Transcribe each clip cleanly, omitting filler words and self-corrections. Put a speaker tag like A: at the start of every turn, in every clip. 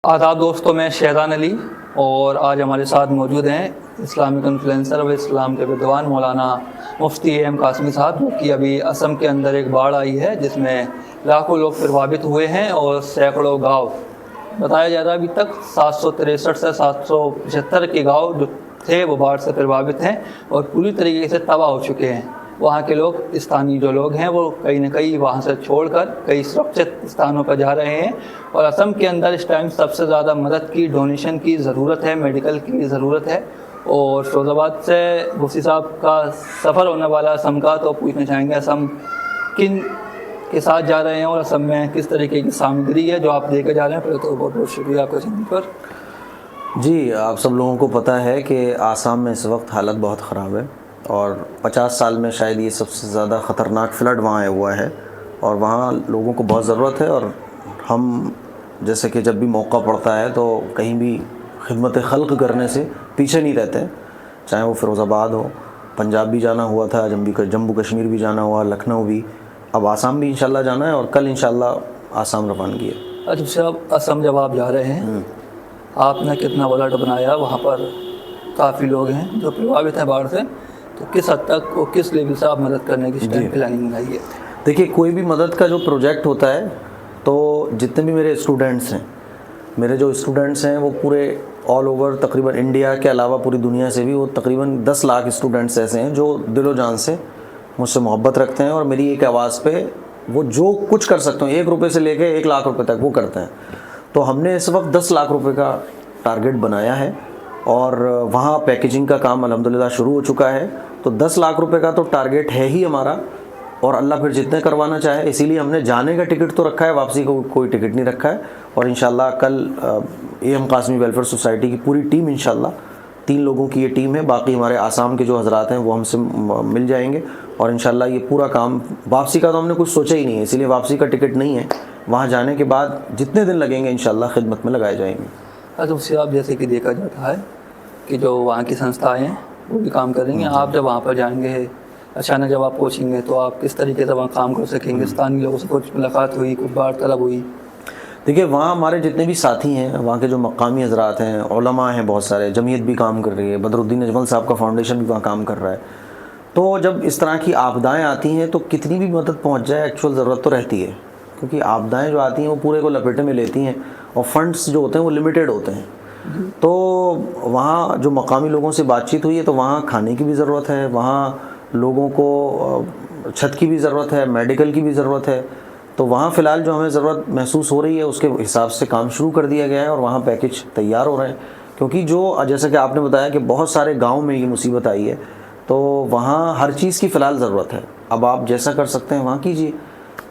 A: आदाब दोस्तों, मैं शहजान अली और आज हमारे साथ मौजूद हैं इस्लामिक इन्फ्लुएंसर व इस्लाम के विद्वान मौलाना मुफ्ती एम कासमी साहब, जो कि अभी असम के अंदर एक बाढ़ आई है जिसमें लाखों लोग प्रभावित हुए हैं और सैकड़ों गांव, बताया जा रहा है अभी तक 763 से 775 के गांव जो थे वो बाढ़ से प्रभावित हैं और पूरी तरीके से तबाह हो चुके हैं। वहाँ के लोग, स्थानीय जो लोग हैं, वो कहीं ना कहीं वहाँ से छोड़कर कई सुरक्षित स्थानों पर जा रहे हैं। और असम के अंदर इस टाइम सबसे ज़्यादा मदद की, डोनेशन की ज़रूरत है, मेडिकल की ज़रूरत है। और फिरोज़ाबाद से मुफ्ती साहब का सफ़र होने वाला असम का, तो पूछना चाहेंगे असम किन के साथ जा रहे हैं और असम में किस तरीके की सामग्री है जो आप लेकर जा रहे हैं। पहले तो बहुत बहुत शुक्रिया आपका चैनल पर।
B: जी, आप सब लोगों को पता है कि आसाम में इस वक्त हालत बहुत ख़राब है और 50 साल में शायद ये सबसे ज़्यादा ख़तरनाक फ्लड वहाँ आया हुआ है और वहाँ लोगों को बहुत ज़रूरत है। और हम जैसे कि जब भी मौका पड़ता है तो कहीं भी खिदमत खल्क़ करने से पीछे नहीं रहते हैं, चाहे वो फ़िरोज़ाबाद हो, पंजाब भी जाना हुआ था, जम्मू कश्मीर भी जाना हुआ, लखनऊ भी, अब आसाम भी इंशाल्लाह जाना है और कल इंशाल्लाह आसाम रवानगी है।
A: अच्छा साहब, असम जब आप जा रहे हैं, आपने कितना बजट बनाया? वहाँ पर काफ़ी लोग हैं जो प्रभावित हैं बाढ़ से, तो किस हद तक और किस लेवल से आप मदद करने की प्लानिंग बनाई है?
B: देखिए, कोई भी मदद का जो प्रोजेक्ट होता है तो जितने भी मेरे स्टूडेंट्स हैं, मेरे जो स्टूडेंट्स हैं वो पूरे ऑल ओवर, तकरीबन इंडिया के अलावा पूरी दुनिया से भी वो तकरीबन 10 लाख स्टूडेंट्स ऐसे हैं जो दिलो जान से मुझसे मोहब्बत रखते हैं और मेरी एक आवाज़ पे वो जो कुछ कर सकते हैं, 1 रुपये से लेके 1 लाख रुपए तक वो करते हैं। तो हमने इस वक्त 10 लाख रुपए का टारगेट बनाया है और वहाँ पैकेजिंग का काम अल्हम्दुलिल्लाह शुरू हो चुका है। तो 10 लाख रुपए का तो टारगेट है ही हमारा और अल्लाह फिर जितने करवाना चाहे, इसीलिए हमने जाने का टिकट तो रखा है, वापसी को कोई टिकट नहीं रखा है। और इंशाल्लाह कल एम कासमी वेलफेयर सोसाइटी की पूरी टीम, इंशाल्लाह 3 लोगों की ये टीम है, बाकी हमारे आसाम के जो हजरात हैं वो हमसे मिल जाएंगे और इंशाल्लाह ये पूरा काम, वापसी का तो हमने कुछ सोचा ही नहीं है, इसीलिए वापसी का टिकट नहीं है। वहाँ जाने के बाद जितने दिन लगेंगे इंशाल्लाह खिदमत में लगाए जाएंगे।
A: अच्छा उससे आप, जैसे कि देखा जाता है कि जो वहाँ की संस्थाएं हैं वो भी काम कर रही हैं, आप जब वहाँ पर जाएंगे, अचानक जब आप पहुँचेंगे तो आप किस तरीके से वहाँ काम कर सकेंगे? स्थानीय लोगों से कुछ मुलाकात हुई, कुछ वार्तालाप हुई?
B: देखिए, वहाँ हमारे जितने भी साथी हैं, वहाँ के जो मकामी हजरात हैं, उलमा हैं, बहुत सारे, जमीयत भी काम कर रही है, बदरुद्दीन अजमल साहब का फाउंडेशन भी वहाँ काम कर रहा है। तो जब इस तरह की आपदाएं आती हैं तो कितनी भी मदद पहुँच जाए, एक्चुअल ज़रूरत तो रहती है, क्योंकि आपदाएं जो आती हैं वो पूरे को लपेटे में लेती हैं और फंड्स जो होते हैं वो लिमिटेड होते हैं। तो वहाँ जो मकामी लोगों से बातचीत हुई है तो वहाँ खाने की भी ज़रूरत है, वहाँ लोगों को छत की भी ज़रूरत है, मेडिकल की भी ज़रूरत है। तो वहाँ फ़िलहाल जो हमें ज़रूरत महसूस हो रही है उसके हिसाब से काम शुरू कर दिया गया है और वहाँ पैकेज तैयार हो रहे हैं, क्योंकि जो जैसा कि आपने बताया कि बहुत सारे गाँव में ये मुसीबत आई है, तो वहाँ हर चीज़ की फ़िलहाल ज़रूरत है। अब आप जैसा कर सकते हैं वहाँ कीजिए,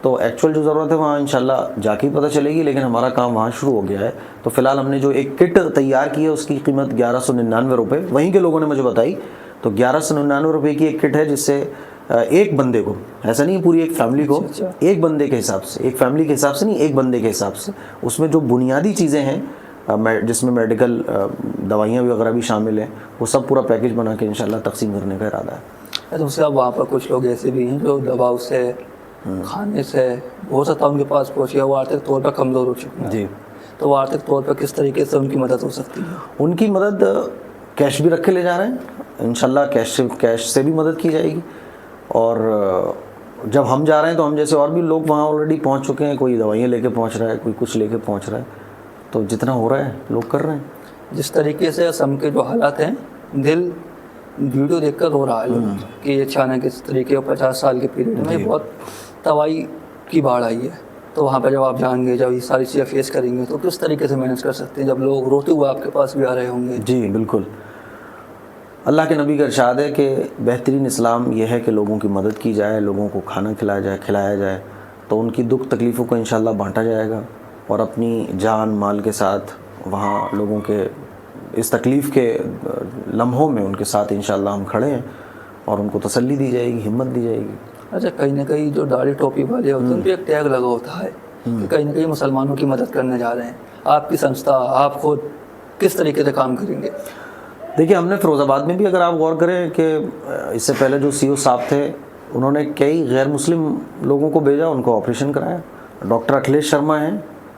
B: तो एक्चुअल जो ज़रूरत है वहाँ इंशाल्लाह जाके पता चलेगी, लेकिन हमारा काम वहाँ शुरू हो गया है। तो फ़िलहाल हमने जो एक किट तैयार की है उसकी कीमत 1199 रुपये वहीं के लोगों ने मुझे बताई। तो 1199 रुपये की एक किट है, जिससे एक बंदे को, ऐसा नहीं पूरी एक फैमिली को, एक बंदे के हिसाब से, एक फैमिली के हिसाब से नहीं, एक बंदे के हिसाब से, उसमें जो बुनियादी चीज़ें हैं, जिसमें मेडिकल दवाइयाँ वगैरह भी शामिल हैं, वो सब पूरा पैकेज बना के इंशाल्लाह तकसीम करने का इरादा है।
A: तो उससे अब वहाँ पर कुछ लोग ऐसे भी हैं जो दबाव से, खाने से, हो सकता है उनके पास पहुँचे, वो आर्थिक तौर पर कमज़ोर हो चुके हैं।
B: जी,
A: तो वो आर्थिक तौर पर किस तरीके से उनकी मदद हो सकती है?
B: उनकी मदद कैश भी रख के ले जा रहे हैं, इंशाल्लाह कैश से भी मदद की जाएगी। और जब हम जा रहे हैं तो हम जैसे और भी लोग वहाँ ऑलरेडी पहुँच चुके हैं, कोई दवाइयाँ लेके पहुँच रहा है, कोई कुछ लेके पहुँच रहा है, तो जितना हो रहा है लोग कर रहे हैं।
A: जिस तरीके से असम के जो हालात हैं, दिल वीडियो देखकर रो रहा है कि अचानक इस तरीके 50 साल के पीरियड में बहुत तबाही की बाढ़ आई है। तो वहाँ पर जब आप जाएंगे, जब ये सारी चीज़ें फेस करेंगे, तो किस तरीके से मैनेज कर सकते हैं जब लोग रोते हुए आपके पास भी आ रहे होंगे?
B: जी बिल्कुल, अल्लाह के नबी का इरशाद है कि बेहतरीन इस्लाम यह है कि लोगों की मदद की जाए, लोगों को खाना खिलाया जाए, तो उनकी दुख तकलीफ़ों को इंशाल्लाह बांटा जाएगा और अपनी जान माल के साथ वहाँ लोगों के इस तकलीफ़ के लम्हों में उनके साथ इंशाल्लाह हम खड़े हैं और उनको तसल्ली दी जाएगी, हिम्मत दी जाएगी।
A: अच्छा, कहीं ना कहीं जो दाढ़ी टोपी वाले होते हैं उन पर एक टैग लगा होता है कि कहीं ना कहीं मुसलमानों की मदद करने जा रहे हैं। आपकी संस्था, आप खुद किस तरीके से काम करेंगे?
B: देखिए, हमने फ़िरोज़ाबाद में भी, अगर आप गौर करें कि इससे पहले जो सीओ साहब थे उन्होंने कई गैर मुस्लिम लोगों को भेजा, उनको ऑपरेशन कराया। डॉक्टर अखिलेश शर्मा हैं,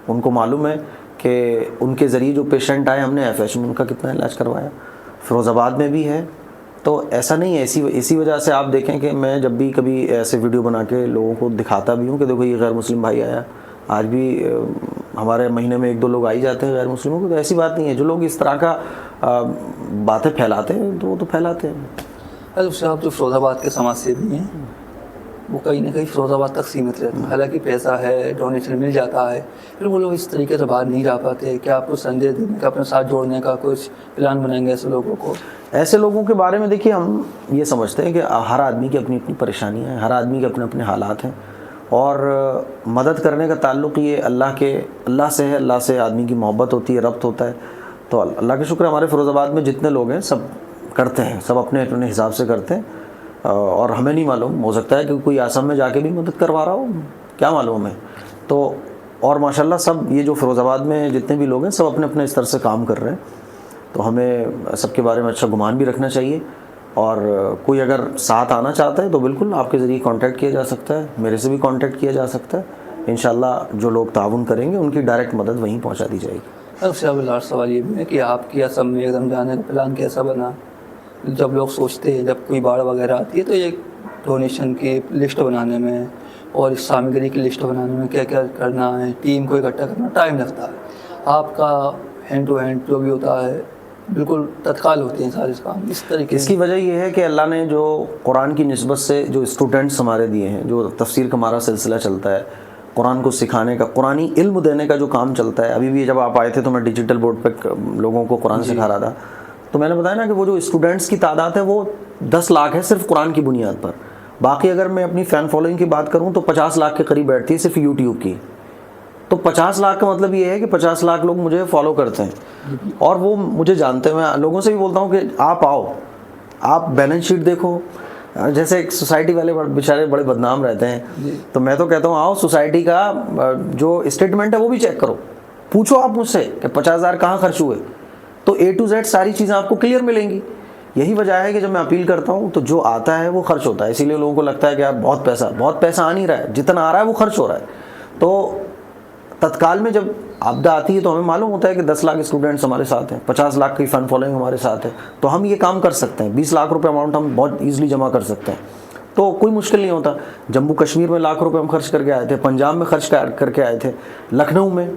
B: उनको मालूम है कि उनके ज़रिए जो पेशेंट आए हमने FH में उनका कितना इलाज करवाया, फ़िरोज़ाबाद में भी है। तो ऐसा नहीं है, इसी वजह से आप देखें कि मैं जब भी कभी ऐसे वीडियो बना के लोगों को दिखाता भी हूँ कि देखो ये गैर मुस्लिम भाई आया, आज भी हमारे महीने में 1-2 लोग आ ही जाते हैं गैर मुस्लिमों को। तो ऐसी बात नहीं है, जो लोग इस तरह का बातें फैलाते हैं तो वो तो फैलाते हैं।
A: अरे उससे आप जो फ़िरोज़ाबाद के समाज सेवी हैं वो कहीं ना कहीं फ़िरोज़ाबाद तक सीमित रहते हैं, हालांकि पैसा है, डोनेशन मिल जाता है, फिर वो लोग इस तरीके से बाहर नहीं जा पाते। क्या आपको संदेश देने का, अपने साथ जोड़ने का कुछ प्लान बनाएंगे ऐसे लोगों को?
B: ऐसे लोगों के बारे में देखिए, हम ये समझते हैं कि हर आदमी की अपनी अपनी परेशानियाँ हैं, हर आदमी के अपने अपने हालात हैं, और मदद करने का ताल्लुक़ ये अल्लाह से है। अल्लाह से आदमी की मोहब्बत होती है, रब्त होता है। तो अल्लाह का शुक्र, हमारे फ़िरोज़ाबाद में जितने लोग हैं सब करते हैं, सब अपने अपने हिसाब से करते हैं। और हमें नहीं मालूम, हो सकता है कि कोई आसाम में जाके भी मदद करवा रहा हो, क्या मालूम है। तो और माशाल्लाह सब ये जो फ़िरोज़ाबाद में जितने भी लोग हैं सब अपने अपने स्तर से काम कर रहे हैं। तो हमें सबके बारे में अच्छा गुमान भी रखना चाहिए, और कोई अगर साथ आना चाहता है तो बिल्कुल आपके ज़रिए कांटेक्ट किया जा सकता है, मेरे से भी कांटेक्ट किया जा सकता है। इंशाल्लाह जो लोग ताउन करेंगे उनकी डायरेक्ट मदद वहीं पहुंचा दी जाएगी।
A: सबसे अब लास्ट सवाल ये भी है कि आपकी असम में एकदम जाने का प्लान कैसा बना? जब लोग सोचते हैं, जब कोई बाढ़ वगैरह आती है तो ये डोनेशन की लिस्ट बनाने में और सामग्री की लिस्ट बनाने में क्या क्या करना है, टीम को इकट्ठा करना टाइम लगता है। आपका हैंड टू हैंड जो भी होता है बिल्कुल तत्काल होते हैं सारे काम इस तरीके।
B: इसकी वजह ये है कि अल्लाह ने जो कुरान की निस्बत से जो स्टूडेंट्स हमारे दिए हैं, जो तफसीर का हमारा सिलसिला चलता है, कुरान को सिखाने का, कुरानी इल्म देने का जो काम चलता है। अभी भी जब आप आए थे तो मैं डिजिटल बोर्ड पर लोगों को कुरान सिखा रहा था, तो मैंने बताया ना कि वो जो स्टूडेंट्स की तादाद है वो 10 लाख है सिर्फ कुरान की बुनियाद पर। बाकी अगर मैं अपनी फ़ैन फॉलोइंग की बात करूं तो 50 लाख के करीब बैठती है सिर्फ यूट्यूब की। तो 50 लाख का मतलब ये है कि 50 लाख लोग मुझे फॉलो करते हैं और वो मुझे जानते हैं। मैं लोगों से भी बोलता हूँ कि आप आओ, आप बैलेंस शीट देखो। जैसे एक सोसाइटी वाले बेचारे बड़े बदनाम रहते हैं, तो मैं तो कहता हूँ आओ, सोसाइटी का जो स्टेटमेंट है वो भी चेक करो, पूछो आप मुझसे कि 50,000 कहाँ खर्च हुए, तो A to Z सारी चीज़ें आपको क्लियर मिलेंगी। यही वजह है कि जब मैं अपील करता हूँ तो जो आता है वो खर्च होता है। इसीलिए लोगों को लगता है कि यार बहुत पैसा आ नहीं रहा है, जितना आ रहा है वो खर्च हो रहा है। तो तत्काल में जब आपदा आती है तो हमें मालूम होता है कि 10 लाख स्टूडेंट्स हमारे साथ हैं, 50 लाख की फ़न फॉलोइंग हमारे साथ है, तो हम ये काम कर सकते हैं। 20 लाख रुपए अमाउंट हम बहुत ईजिली जमा कर सकते हैं, तो कोई मुश्किल नहीं होता। जम्मू कश्मीर में लाख रुपए हम खर्च करके आए थे, पंजाब में खर्च करके आए थे, लखनऊ में।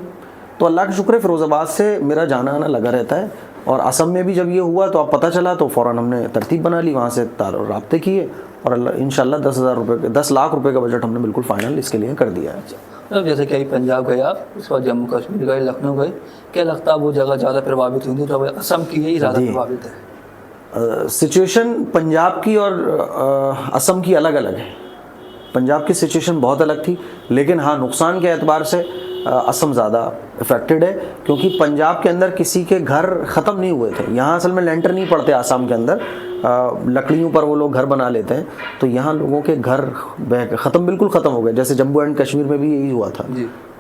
B: तो अल्लाह का शुक्र है फ़िरोज़ाबाद से मेरा जाना आना लगा रहता है। और असम में भी जब ये हुआ तो अब पता चला तो फ़ौरन हमने तरतीब बना ली, वहाँ से राब्ते किए और इंशाल्लाह 10 लाख रुपए का बजट हमने बिल्कुल फ़ाइनल इसके लिए कर दिया है।
A: अच्छा, जैसे कि पंजाब गए आप, उसके बाद जम्मू कश्मीर गए, लखनऊ गए, क्या लगता है वो जगह ज़्यादा प्रभावित हुई थी तो असम की ही ज़्यादा प्रभावित है?
B: सिचुएशन पंजाब की और असम की अलग अलग है। पंजाब की सिचुएशन बहुत अलग थी, लेकिन हाँ नुकसान के एतबार से असम ज़्यादा इफ़ेक्टेड है, क्योंकि पंजाब के अंदर किसी के घर ख़त्म नहीं हुए थे। यहाँ असल में लेंटर नहीं पड़ते आसाम के अंदर, लकड़ियों पर वो लोग घर बना लेते हैं। तो यहाँ लोगों के घर बिल्कुल ख़त्म हो गए। जैसे जम्मू एंड कश्मीर में भी यही हुआ था।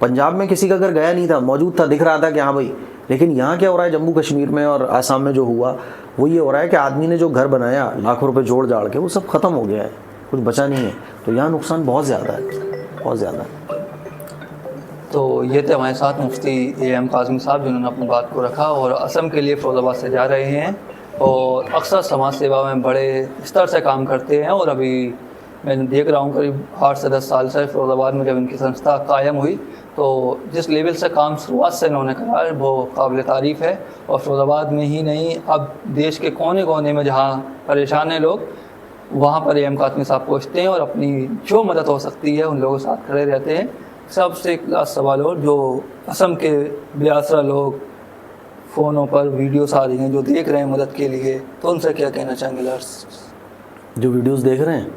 B: पंजाब में किसी का घर गया नहीं था, मौजूद था, दिख रहा था कि हाँ भाई। लेकिन यहाँ क्या हो रहा है जम्मू कश्मीर में और आसाम में जो हुआ वो ये हो रहा है कि आदमी ने जो घर बनाया लाखों रुपये जोड़ जाड़ के, वो सब ख़त्म हो गया है, कुछ बचा नहीं है। तो यहाँ नुकसान बहुत ज़्यादा है, बहुत ज़्यादा।
A: तो ये थे हमारे साथ मुफ्ती AM कासिम साहब, जिन्होंने अपनी बात को रखा और असम के लिए फ़िरोज़ाबाद से जा रहे हैं और अक्सर समाज सेवा में बड़े स्तर से काम करते हैं। और अभी मैं देख रहा हूँ करीब 8 से 10 साल से फ़िरोज़ाबाद में जब इनकी संस्था कायम हुई तो जिस लेवल से काम शुरुआत से इन्होंने करा है वो काबिल तारीफ़ है। और फ़िरोज़ाबाद में ही नहीं, अब देश के कोने कोने में जहाँ परेशान हैं लोग, वहाँ पर AM कासिम साहब पहुँचते हैं और अपनी जो मदद हो सकती है उन लोगों के साथ खड़े रहते हैं। सबसे एक लास्ट सवाल और, जो असम के बेआसरा लोग फ़ोनों पर वीडियोस आ रही हैं जो देख रहे हैं मदद के लिए, तो उनसे क्या कहना चाहेंगे? लास्ट
B: जो वीडियोस देख रहे हैं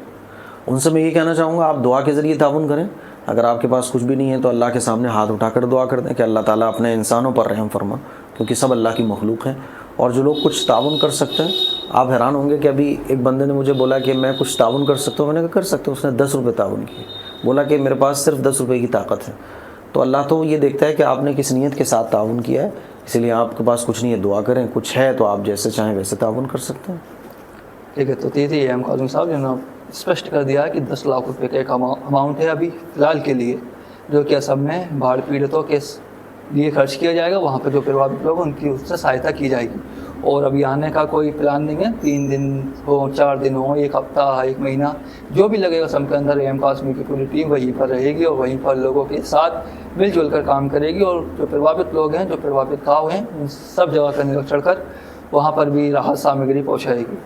B: उनसे मैं ये कहना चाहूँगा, आप दुआ के ज़रिए ताउन करें। अगर आपके पास कुछ भी नहीं है तो अल्लाह के सामने हाथ उठाकर दुआ कर दें कि अल्लाह ताला अपने इंसानों पर रहम फरमा, क्योंकि सब अल्लाह की मखलूक हैं। और जो लोग कुछ ताउन कर सकते हैं, आप हैरान होंगे कि अभी एक बंदे ने मुझे बोला कि मैं कुछ ताउन कर सकता हूँ। मैंने कहा कर सकते हो। उसने 10 रुपये ताउन किए, बोला कि मेरे पास सिर्फ 10 रुपये की ताकत है। तो अल्लाह तो ये देखता है कि आपने किस नीयत के साथ ताउन किया है, इसलिए आपके पास कुछ नहीं है दुआ करें, कुछ है तो आप जैसे चाहें वैसे ताउन कर सकते हैं।
A: ठीक है, तो ये थी AM कासिम साहब जिन्होंने स्पष्ट कर दिया है कि 10 लाख रुपए का एक अमाउंट है अभी फ़िलहाल के लिए, जो कि असम में बाढ़ पीड़ितों के लिए खर्च किया जाएगा। वहाँ पर जो प्रभावित लोग हैं उनकी उससे सहायता की जाएगी। और अभी आने का कोई प्लान नहीं है, 3 दिन हो, 4 दिन हो, 1 हफ्ता, 1 महीना, जो भी लगेगा असम के अंदर AM कासमी की पूरी टीम वहीं पर रहेगी और वहीं पर लोगों के साथ मिलजुल कर काम करेगी। और जो प्रभावित लोग हैं, जो प्रभावित गाँव हैं, उन सब जगह का निरीक्षण कर वहाँ पर भी राहत सामग्री पहुँचाएगी।